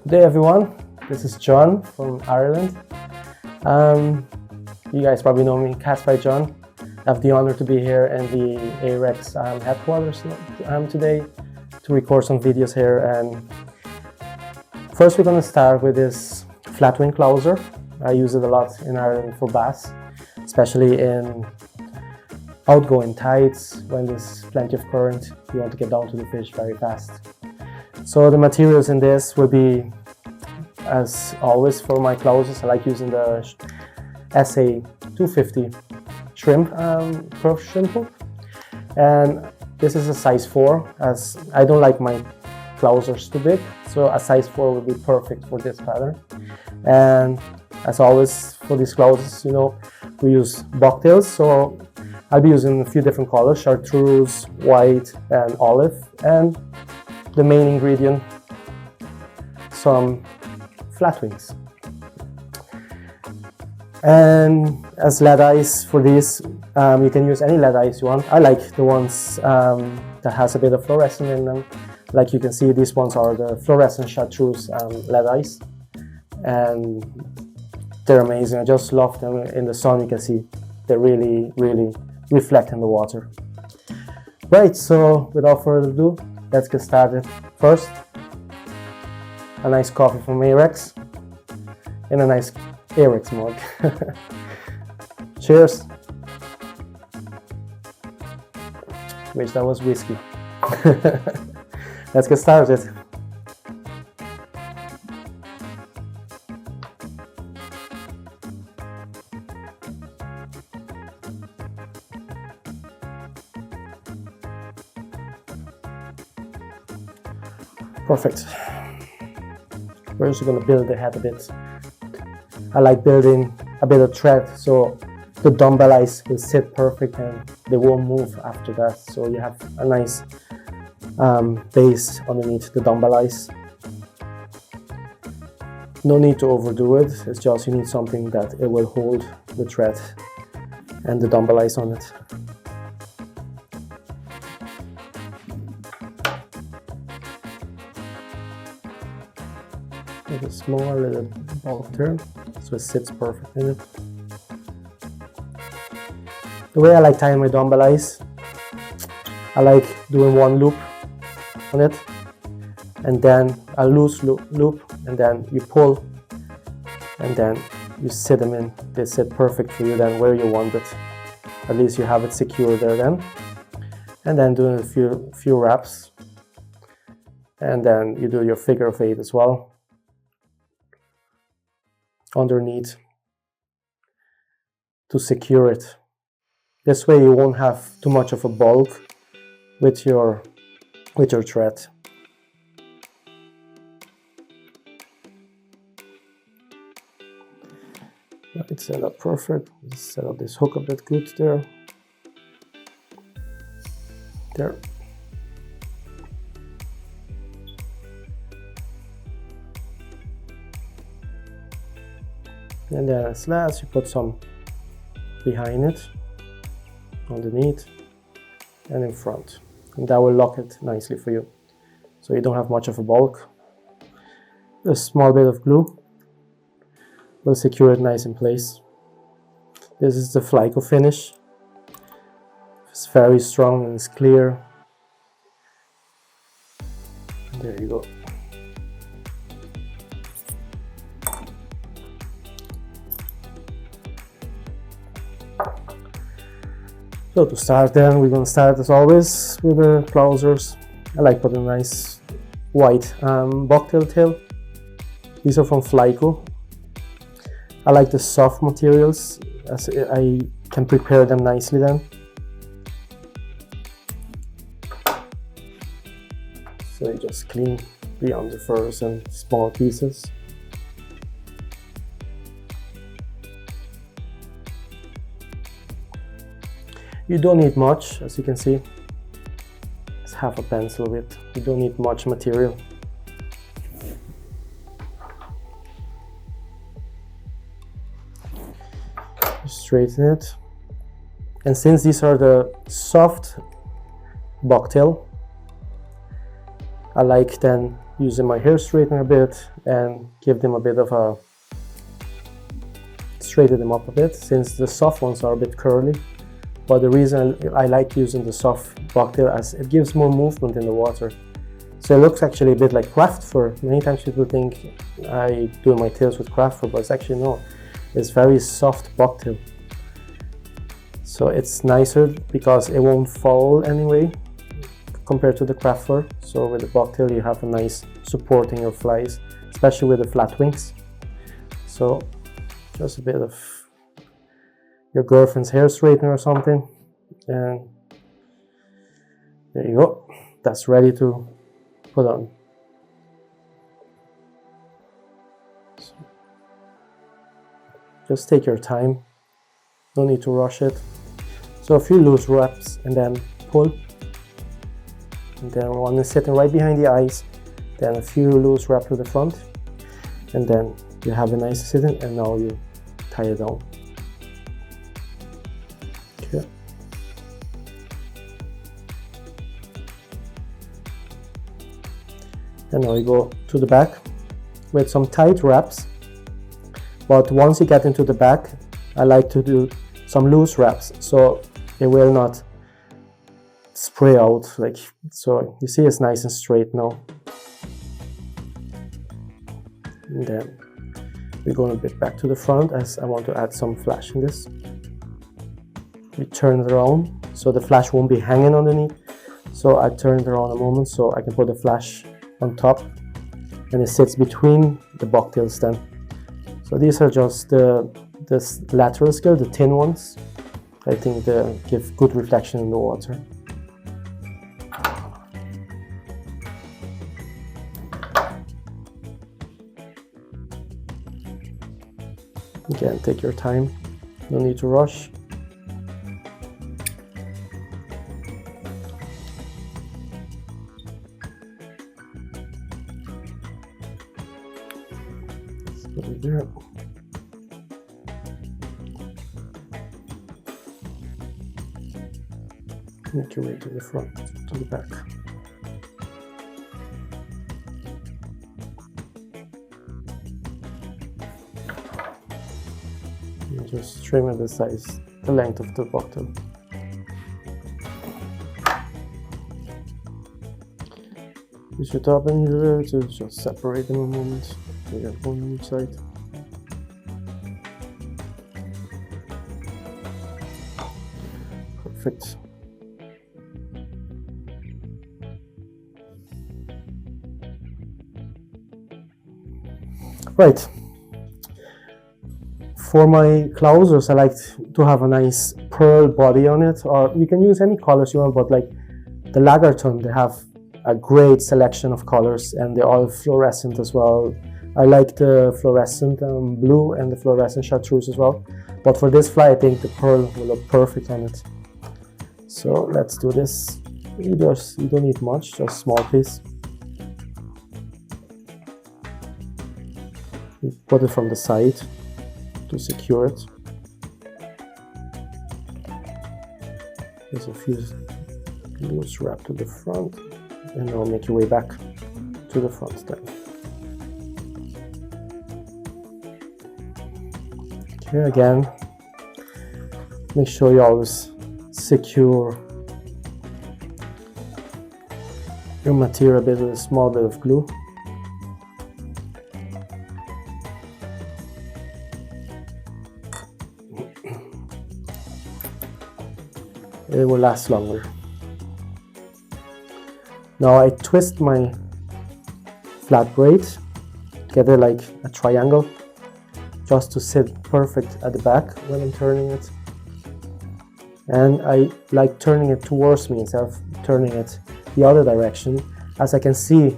Good day everyone, this is John from Ireland. You guys probably know me, Cast by John. I have the honor to be here in the Ahrex headquarters today to record some videos here. And first we're going to start with this Flatwing Clouser. I use it a lot in Ireland for bass, especially in outgoing tides when there's plenty of current. You want to get down to the fish very fast. So the materials in this will be, as always for my Clousers, I like using the SA 250 shrimp curved shrimp hook, and this is a size 4, as I don't like my Clousers too big, so a size 4 would be perfect for this pattern. And as always for these Clousers, you know, we use bucktails, so I'll be using a few different colors: Chartreuse, white and olive, and the main ingredient, some flatwings. And as lead eyes for these, you can use any lead eyes you want. I like the ones that has a bit of fluorescent in them. Like you can see, these ones are the fluorescent Chartreuse lead eyes, and they're amazing. I just love them in the sun. You can see they really reflect in the water. Right, so without further ado, let's get started. First, a nice coffee from Ahrex in a nice Ahrex mug. Cheers. Wish that was whiskey. Let's get started. Perfect. We're just going to build the head a bit. I like building a bit of thread so the dumbbell eyes will sit perfect and they won't move after that. So you have a nice base underneath the dumbbell eyes. No need to overdo it. It's just you need something that it will hold the thread and the dumbbell eyes on it. With a small little bulk there, so it sits perfect in it. The way I like tying my dumbbell eyes, I like doing one loop on it, and then a loose loop, and then you pull, and then you sit them in. They sit perfect for you then where you want it. At least you have it secure there then. And then doing a few wraps, and then you do your figure of 8 as well underneath to secure it. This way you won't have too much of a bulk with your thread. Right, set up perfect. Let's set up this hook a bit good there. There. And then as last, you put some behind it, underneath, and in front. And that will lock it nicely for you. So you don't have much of a bulk. A small bit of glue will secure it nice in place. This is the Flyco finish. It's very strong and it's clear. And there you go. So to start then, we're going to start as always with the Clousers. I like putting a nice white bucktail tail. These are from Flyco. I like the soft materials as I can prepare them nicely then. So you just clean beyond the furs and small pieces. You don't need much, as you can see. It's half a pencil width. You don't need much material. Straighten it. And since these are the soft bucktail, I like then using my hair straightener a bit and give them a bit of a, straighten them up a bit, since the soft ones are a bit curly. But the reason I like using the soft bucktail as it gives more movement in the water. So it looks actually a bit like craft fur. Many times people think I do my tails with craft fur, but it's actually no. It's very soft bucktail. So it's nicer because it won't fall anyway compared to the craft fur. So with the bucktail you have a nice supporting your flies, especially with the flat wings. So just a bit of your girlfriend's hair straightener or something, and there you go. That's ready to put on. So just take your time, no need to rush it. So a few loose wraps and then pull, and then one is sitting right behind the eyes, then a few loose wraps to the front, and then you have a nice sitting, and now you tie it down. Okay. And now you go to the back with some tight wraps, but once you get into the back I like to do some loose wraps so it will not spray out, like so. You see it's nice and straight now. And then we're going a bit back to the front as I want to add some flash in this. We turn it around so the flash won't be hanging underneath. So I turn it around a moment so I can put the flash on top, and it sits between the bucktails then. So these are just the lateral scale, the thin ones. I think they give good reflection in the water. Again, take your time, no need to rush. There. Make your way to the front, to the back. And just trim it the size, the length of the bucktail. Use your top and needle to just separate them a moment. You got one on each side. Perfect. Right. For my Clousers, I like to have a nice pearl body on it, or you can use any colors you want, but like the Largatun, they have a great selection of colors and they're all fluorescent as well. I like the fluorescent blue and the fluorescent Chartreuse as well. But for this fly, I think the pearl will look perfect on it. So let's do this. You don't need much, just a small piece. You put it from the side to secure it. There's a few loose wrap to the front, and now make your way back to the front then. Okay, again, make sure you always secure your material a bit with a small bit of glue. It will last longer. Now I twist my flat braid, get it like a triangle, just to sit perfect at the back when I'm turning it. And I like turning it towards me instead of turning it the other direction, as I can see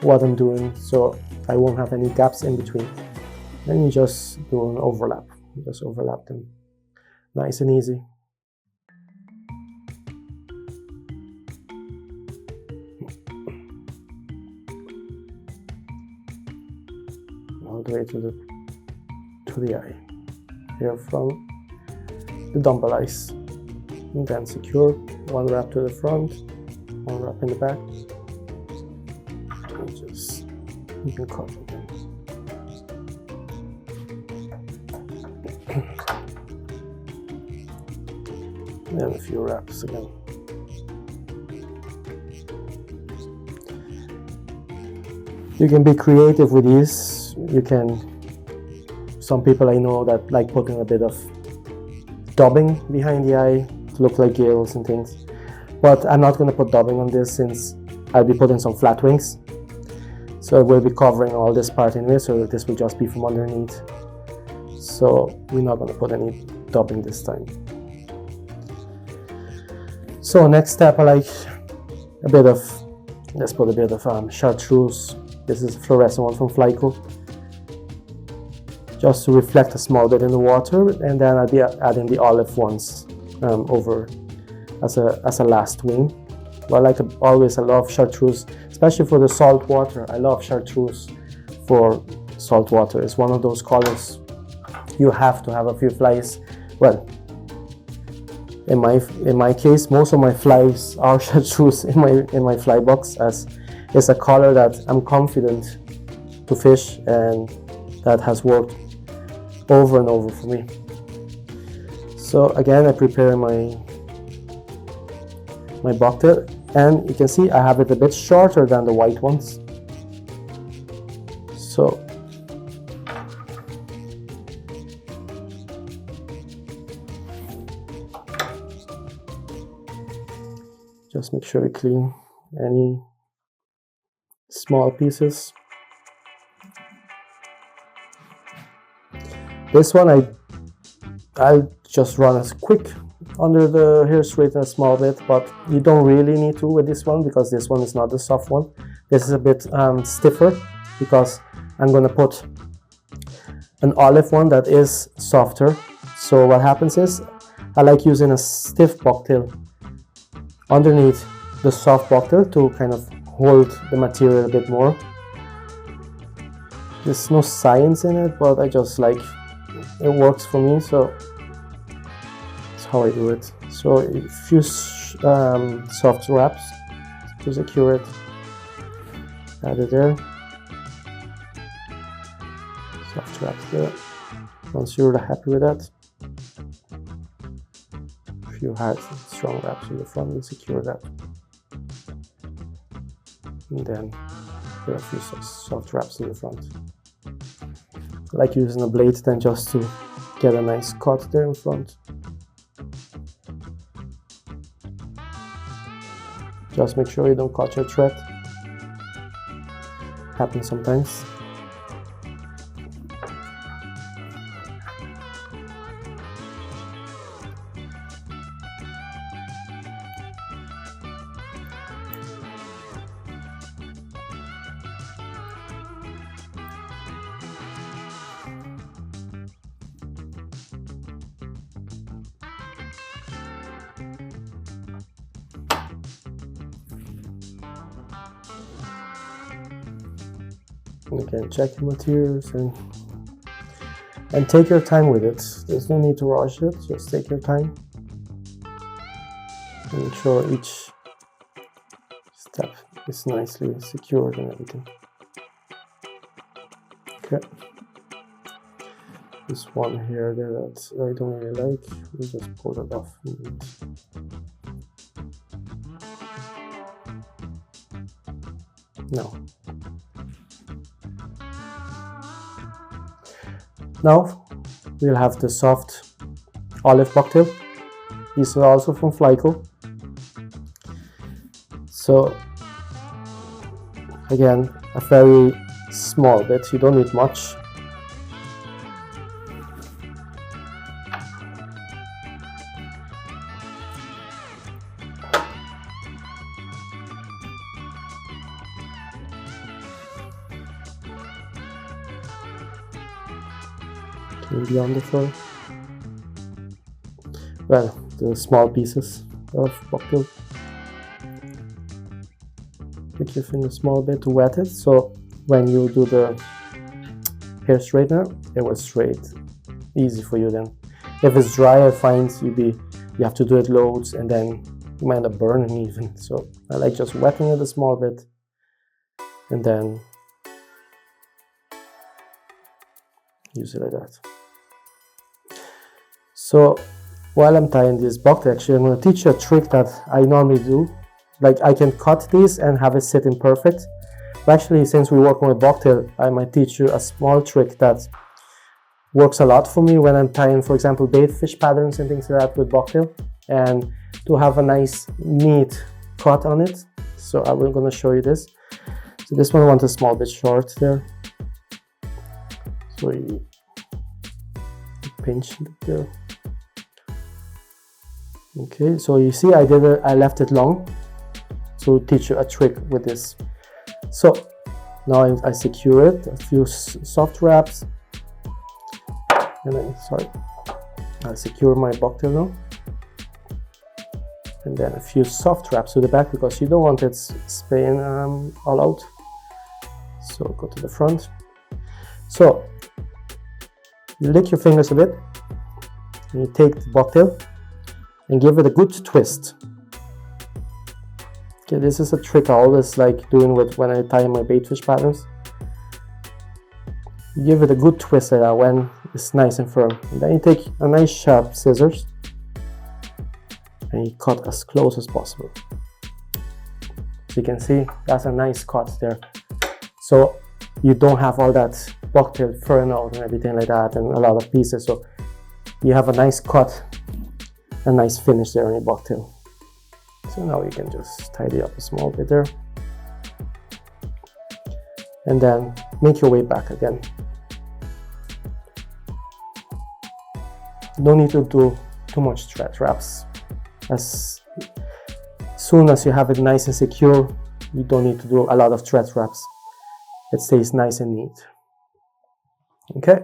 what I'm doing, so I won't have any gaps in between. Then you just do an overlap, just overlap them, nice and easy. All the way to the eye, here from the dumbbell eyes, and then secure one wrap to the front, one wrap in the back, and just You can cut it. And a few wraps again. You can be creative with these. You can, some people I know that like putting a bit of dubbing behind the eye to look like gills and things. But I'm not going to put dubbing on this since I'll be putting some flat wings. So we'll be covering all this part anyway, so this will just be from underneath. So we're not going to put any dubbing this time. So next step, I like a bit of, let's put a bit of Chartreuse. This is a fluorescent one from Flyco. Just to reflect a small bit in the water, and then I'll be adding the olive ones over as a last wing. Well, I love Chartreuse, especially for the salt water. I love Chartreuse for salt water. It's one of those colors you have to have a few flies. Well, in my case, most of my flies are Chartreuse in my fly box, as it's a color that I'm confident to fish and that has worked over and over for me. So again, I prepare my bucktail, and you can see I have it a bit shorter than the white ones. So just make sure you clean any small pieces. This one I'll just run as quick under the hair straightener a small bit, but you don't really need to with this one because this one is not the soft one. This is a bit stiffer because I'm going to put an olive one that is softer. So what happens is I like using a stiff bucktail underneath the soft bucktail to kind of hold the material a bit more. There's no science in it, but I just like it works for me, so that's how I do it. So a few soft wraps to secure it. Add it there. Soft wraps there. Once you're happy with that, a few hard, strong wraps in the front and secure that. And then there are a few soft wraps in the front. I like using a blade then just to get a nice cut there in front. Just make sure you don't cut your thread. Happens sometimes. Again, check your materials and take your time with it. There's no need to rush it, just take your time. Make sure each step is nicely secured and everything. Okay. This one here there that I don't really like, we just pull it off. No. Now we'll have the soft olive bucktail. These are also from Flyco. So again, a very small bit, you don't need much. Beyond the floor. Well, the small pieces of bucktail. Pick your finger a small bit to wet it, so when you do the hair straightener, it will straight. Easy for you then. If it's dry, I find you have to do it loads and then you might end up burning even. So I like just wetting it a small bit and then use it like that. So while I'm tying this bucktail, actually I'm going to teach you a trick that I normally do. Like I can cut these and have it sit in perfect. But actually, since we're working with bucktail, I might teach you a small trick that works a lot for me when I'm tying, for example, bait fish patterns and things like that with bucktail, and to have a nice neat cut on it. So I'm going to show you this. So this one I want a small bit short there. So you pinch it there. Okay, so you see I left it long. So teach you a trick with this. So now I secure it, a few soft wraps, and then I secure my bucktail now, and then a few soft wraps to the back because you don't want it spraying all out. So go to the front. So you lick your fingers a bit, and you take the bucktail and give it a good twist. Okay, this is a trick I always like doing when I tie my bait fish patterns. You give it a good twist like that when it's nice and firm. And then you take a nice sharp scissors and you cut as close as possible. So you can see that's a nice cut there. So you don't have all that bucktail furring out and everything like that and a lot of pieces. So you have a nice cut, a nice finish there on your bucktail. So now you can just tidy up a small bit there. And then make your way back again. No need to do too much thread wraps. As soon as you have it nice and secure, you don't need to do a lot of thread wraps. It stays nice and neat. Okay,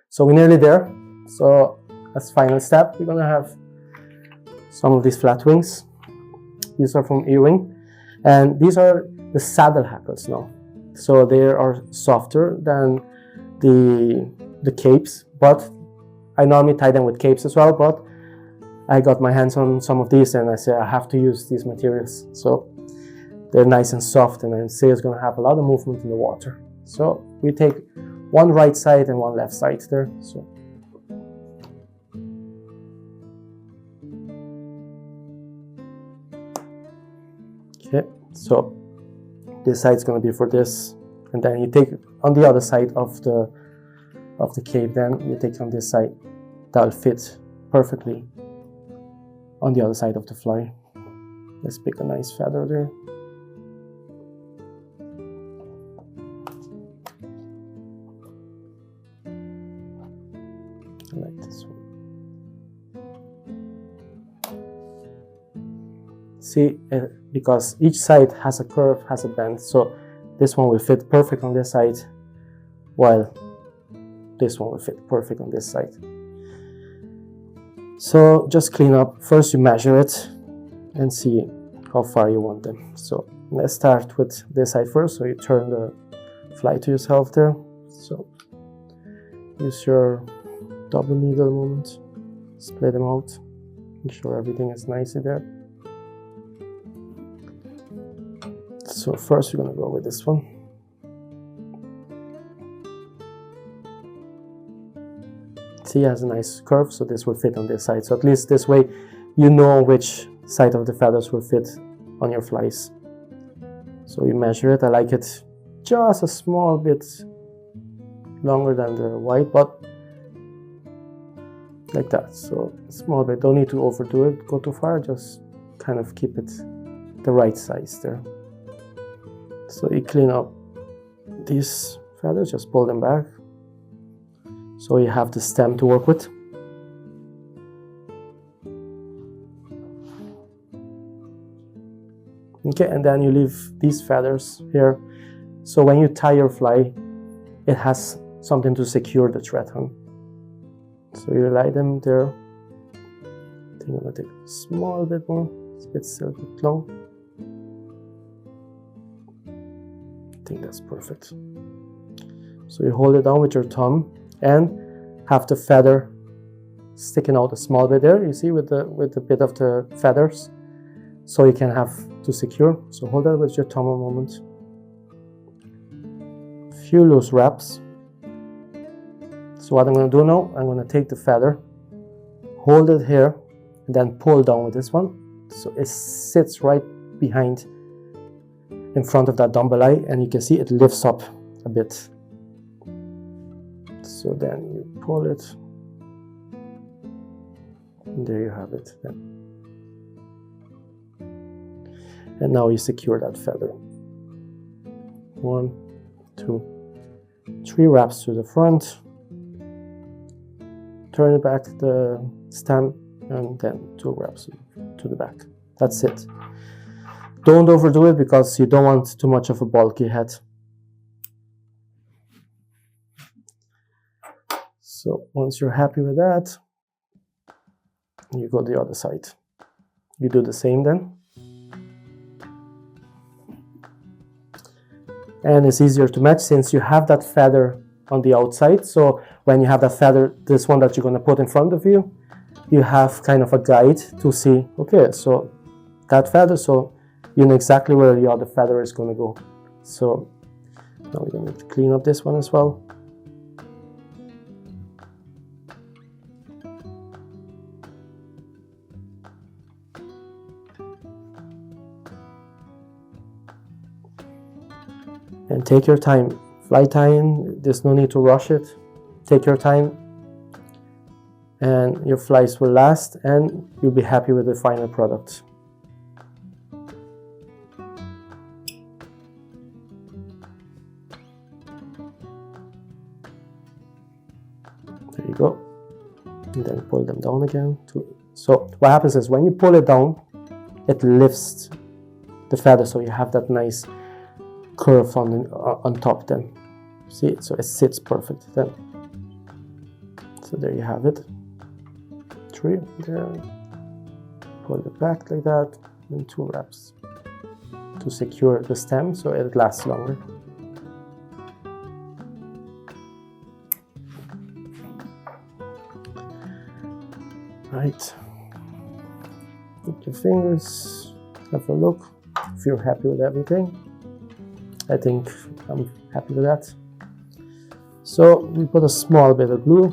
so we're nearly there. So as final step, we're gonna have some of these flatwings. These are from Ewing, and these are the saddle hackles now. So they are softer than the capes, but I normally tie them with capes as well, but I got my hands on some of these and I said I have to use these materials. So they're nice and soft, and I say it's going to have a lot of movement in the water. So we take one right side and one left side there. So okay, so this side is going to be for this, and then you take on the other side of the cape, then you take on this side. That'll fit perfectly on the other side of the fly. Let's pick a nice feather there. I like this one. See, because each side has a curve, has a bend, so this one will fit perfect on this side, while this one will fit perfect on this side. So just clean up. First you measure it and see how far you want them. So let's start with this side first. So you turn the fly to yourself there. So use your double needle moment, split them out, make sure everything is nicely there. So first we're going to go with this one. See, it has a nice curve, so this will fit on this side. So at least this way you know which side of the feathers will fit on your flies. So you measure it. I like it just a small bit longer than the white, but like that. So a small bit, don't need to overdo it, go too far, just kind of keep it the right size there. So you clean up these feathers, just pull them back. So you have the stem to work with. Okay, and then you leave these feathers here. So when you tie your fly, it has something to secure the thread on. So you lie them there. I think I'm gonna take a small bit more. It's still a bit long. I think that's perfect. So you hold it down with your thumb and have the feather sticking out a small bit there, you see, with the bit of the feathers, so you can have to secure. So hold that with your thumb a moment. Few loose wraps. So what I'm going to do now, I'm going to take the feather, hold it here, and then pull down with this one. So it sits right behind, in front of that dumbbell eye, and you can see it lifts up a bit. So then you pull it, and there you have it. And now you secure that feather. 1, 2, 3 wraps to the front, turn it back the stem, and then 2 wraps to the back. That's it. Don't overdo it because you don't want too much of a bulky head. So once you're happy with that, you go the other side. You do the same then. And it's easier to match since you have that feather on the outside. So when you have that feather, this one that you're going to put in front of you, you have kind of a guide to see, okay, so that feather, so you know exactly where the other feather is going to go. So now we're going to clean up this one as well. And take your time. Fly tying, there's no need to rush it. Take your time, and your flies will last, and you'll be happy with the final product. There you go. And then pull them down again. So what happens is when you pull it down, it lifts the feather, so you have that nice curve on top then. See, so it sits perfect then. So there you have it. 3 there. Pull it back like that, and 2 wraps to secure the stem so it lasts longer. Right. Put your fingers, have a look. If you're happy with everything, I think I'm happy with that. So we put a small bit of glue.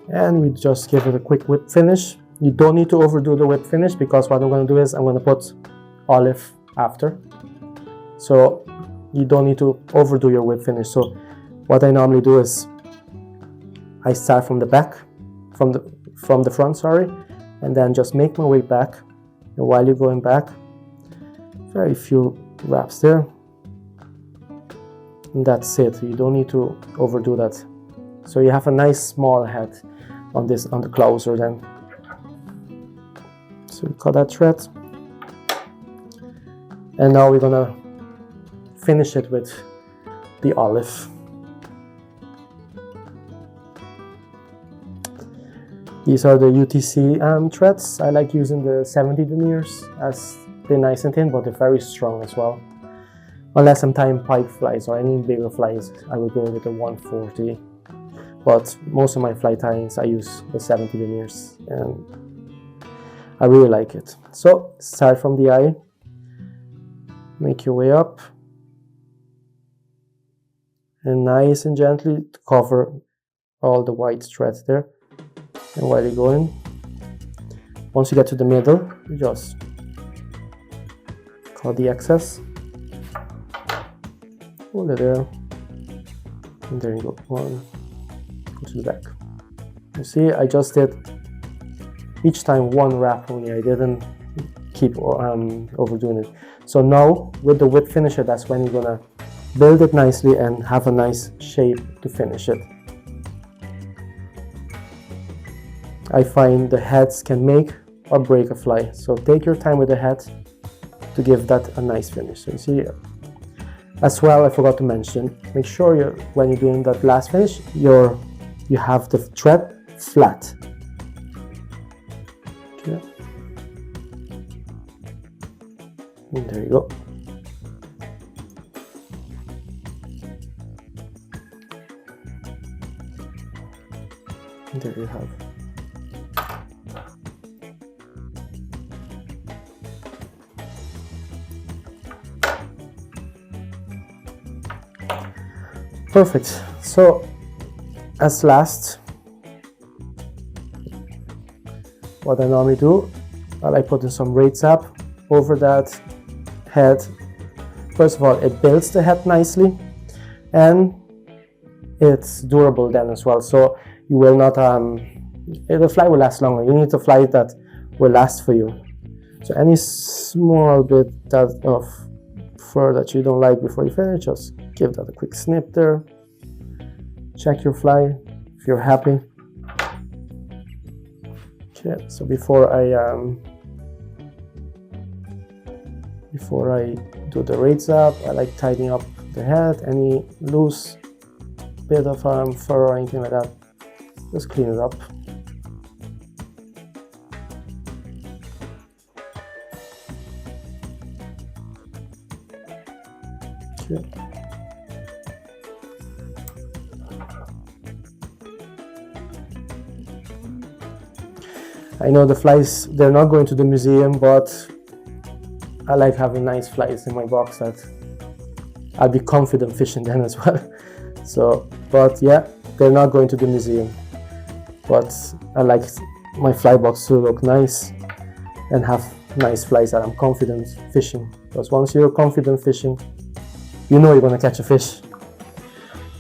And we just give it a quick whip finish. You don't need to overdo the whip finish because what I'm going to do is I'm going to put olive after. So you don't need to overdo your whip finish. So what I normally do is I start from the back, from the front, sorry, and then just make my way back. And while you're going back, very few wraps there. And that's it. You don't need to overdo that. So you have a nice small head on the Clouser then. So we cut that thread. And now we're gonna finish it with the olive. These are the UTC threads. I like using the 70 deniers as they're nice and thin, but they're very strong as well. Unless I'm tying pike flies or any bigger flies, I will go with the 140. But most of my fly tyings, I use the 70 deniers, and I really like it. So start from the eye, make your way up, and nice and gently cover all the white threads there. And while you're going, once you get to the middle, you just cut the excess, hold it there, and there you go. One, go to the back. You see, I just did each time one wrap only. I didn't keep overdoing it. So now with the whip finisher, that's when you're gonna build it nicely and have a nice shape to finish it. I find the heads can make or break a fly, so take your time with the head to give that a nice finish. So you see, as well, I forgot to mention, make sure when you're doing that last finish, you have the thread flat. Okay. And there you go. There you have. Perfect. So as last, what I normally do, I like putting some Braid sap over that head. First of all, it builds the head nicely, and it's durable then as well. So you will not, the fly will last longer. You need a fly that will last for you. So any small bit of fur that you don't like before you finish, just give that a quick snip there. Check your fly if you're happy. Okay, so before I do the Braid sap, I like tidying up the head. Any loose bit of fur or anything like that, just clean it up. Okay. I know the flies, they're not going to the museum, but I like having nice flies in my box that I'll be confident fishing then as well. So, but yeah, they're not going to the museum. But I like my fly box to look nice and have nice flies that I'm confident fishing. Because once you're confident fishing, you know you're going to catch a fish.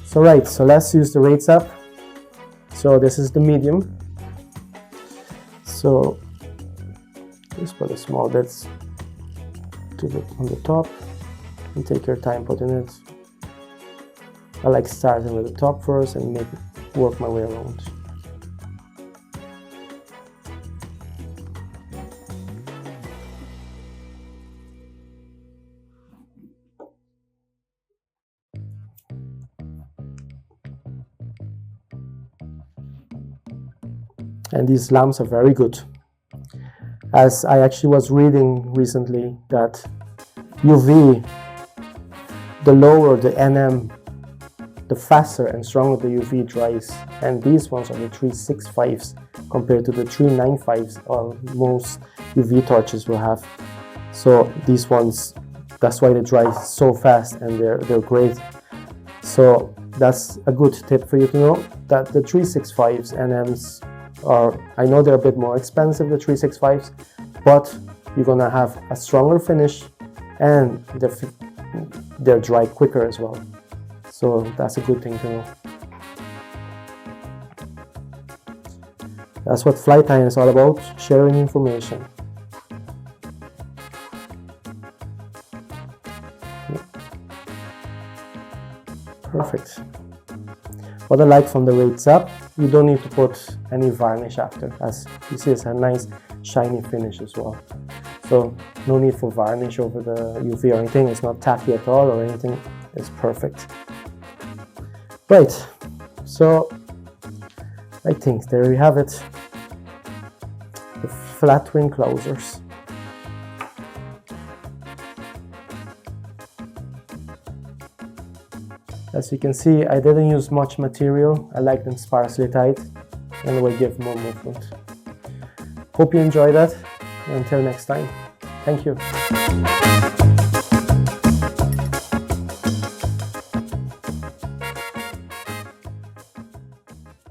So right, so let's use the Braid sap. So this is the medium. So just put a small bits on the top and take your time putting it. I like starting with the top first and work my way around. And these lamps are very good, as I actually was reading recently that UV, the lower the NM, the faster and stronger the UV dries, and these ones are the 365s compared to the 395s or most UV torches will have. So these ones, that's why they dry so fast and they're great. So that's a good tip for you to know, that the 365s NMs are, I know they're a bit more expensive, the 365s, but you're gonna have a stronger finish and they're dry quicker as well. So that's a good thing to know. That's what fly tying is all about, sharing information. Perfect. What I like from the Braid sap, you don't need to put any varnish after, as you see it's a nice shiny finish as well. So no need for varnish over the UV or anything, it's not tacky at all or anything, it's perfect. Right, so I think there we have it, the Flatwing Clousers. As you can see, I didn't use much material. I like them sparsely tied and will give more movement. Hope you enjoyed that. Until next time, thank you.